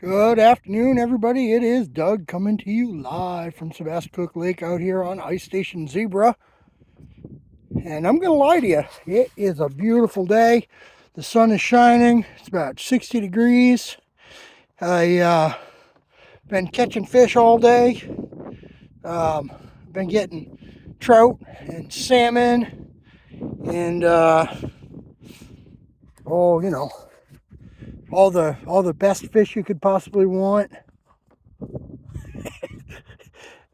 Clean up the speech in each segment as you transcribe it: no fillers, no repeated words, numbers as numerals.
Good afternoon, everybody. It is Doug coming to you live from Sebastopol Lake out here on Ice Station Zebra. And I'm going to lie to you, it is a beautiful day. The sun is shining. It's about 60 degrees. I been catching fish all day. Been getting trout and salmon and oh, all the best fish you could possibly want.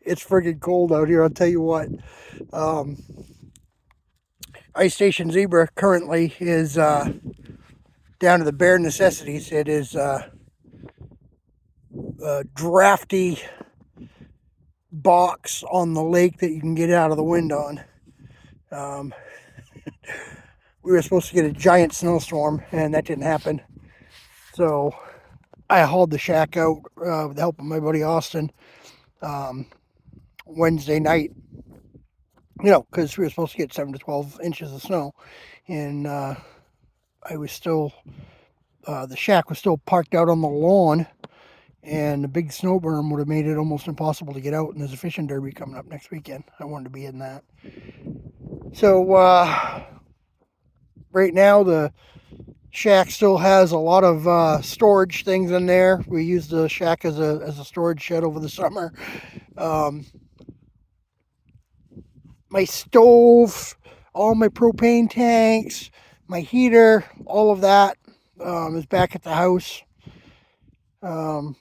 It's friggin' cold out here, I'll tell you what. Ice Station Zebra currently is down to the bare necessities. It is a drafty box on the lake that you can get out of the wind on. We were supposed to get a giant snowstorm, and that didn't happen. So I hauled the shack out with the help of my buddy Austin Wednesday night. Because we were supposed to get 7 to 12 inches of snow, and I was still the shack was still parked out on the lawn, and the big snow berm would have made it almost impossible to get out. And there's a fishing derby coming up next weekend. I wanted to be in that. So right now the shack still has a lot of storage things in there. We use the shack as a storage shed over the summer. My stove, all my propane tanks, my heater, all of that is back at the house. Had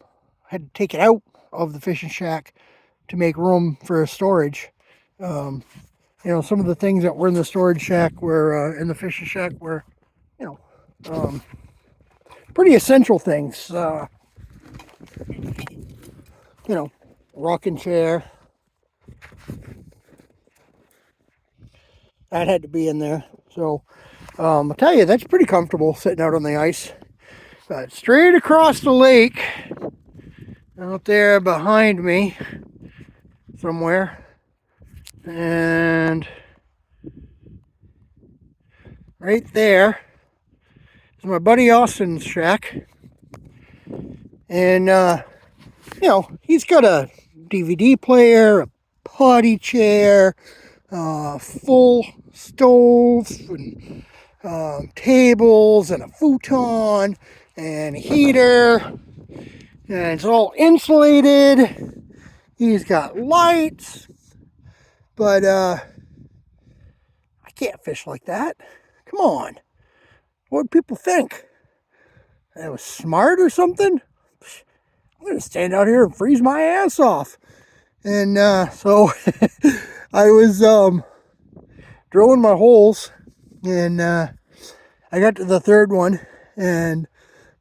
to take it out of the fishing shack to make room for storage. Some of the things that were in the storage shack were in the fishing shack were, pretty essential things. Rocking chair. That had to be in there. So I'll tell you, that's pretty comfortable sitting out on the ice. But straight across the lake, out there behind me somewhere, and right there is my buddy Austin's shack. And he's got a DVD player, a potty chair, full stove, and tables, and a futon, and a heater, and it's all insulated. He's got lights, but I can't fish like that. Come on. What would people think? I was smart or something? I'm going to stand out here and freeze my ass off. And so I was drilling my holes, and I got to the third one, and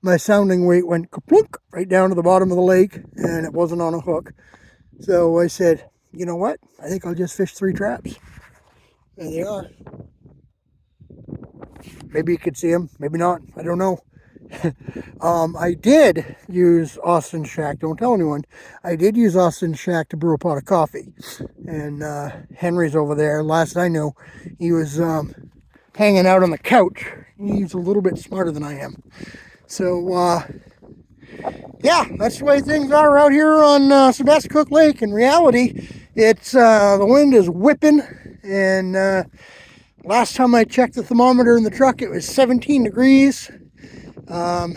my sounding weight went kaplunk right down to the bottom of the lake, and it wasn't on a hook. So I said, you know what? I think I'll just fish 3 traps. There they are. Maybe you could see them, maybe not. I don't know. I did use Austin's shack. Don't tell anyone. I did use Austin's shack to brew a pot of coffee. And Henry's over there. Last I knew, he was hanging out on the couch. He's a little bit smarter than I am. So, yeah, that's the way things are out here on Sebastopol Lake. In reality, it's the wind is whipping, and last time I checked the thermometer in the truck, it was 17 degrees. I'm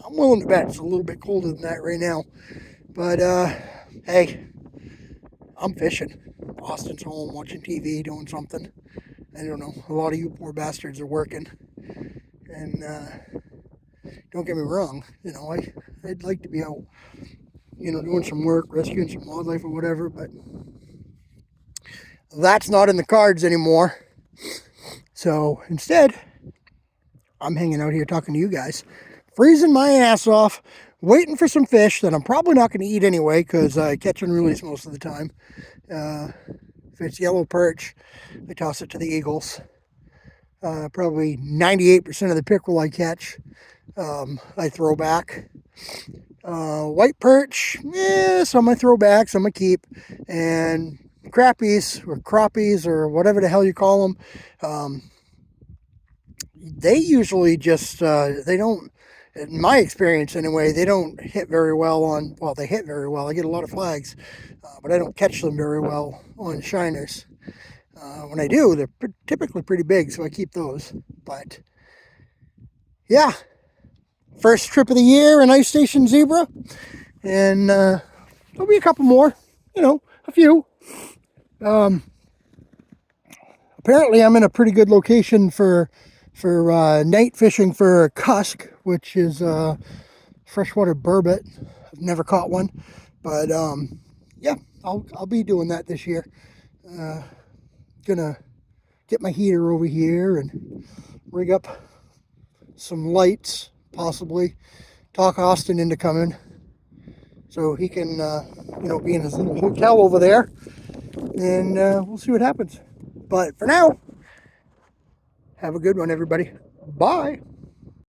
willing to bet it's a little bit colder than that right now. But, hey, I'm fishing. Austin's home watching TV, doing something. I don't know. A lot of you poor bastards are working. And, don't get me wrong, I'd like to be out, doing some work, rescuing some wildlife or whatever, but that's not in the cards anymore. So instead, I'm hanging out here talking to you guys, freezing my ass off, waiting for some fish that I'm probably not going to eat anyway, because I catch and release most of the time. If it's yellow perch, I toss it to the eagles. Probably 98% of the pickerel I catch, I throw back. White perch, some I throw back, some I keep. And crappies or whatever the hell you call them, they usually just, they don't in my experience anyway, they don't hit very well on, well, they hit very well. I get a lot of flags, but I don't catch them very well on shiners. When I do, they're typically pretty big, so I keep those. But yeah, first trip of the year in Ice Station Zebra, and there'll be a couple more, a few. Apparently I'm in a pretty good location for night fishing for cusk, which is freshwater burbot. I've never caught one, but yeah, I'll be doing that this year. Gonna get my heater over here and rig up some lights, possibly talk Austin into coming so he can be in his little hotel over there, and we'll see what happens. But for now, have a good one, everybody. Bye.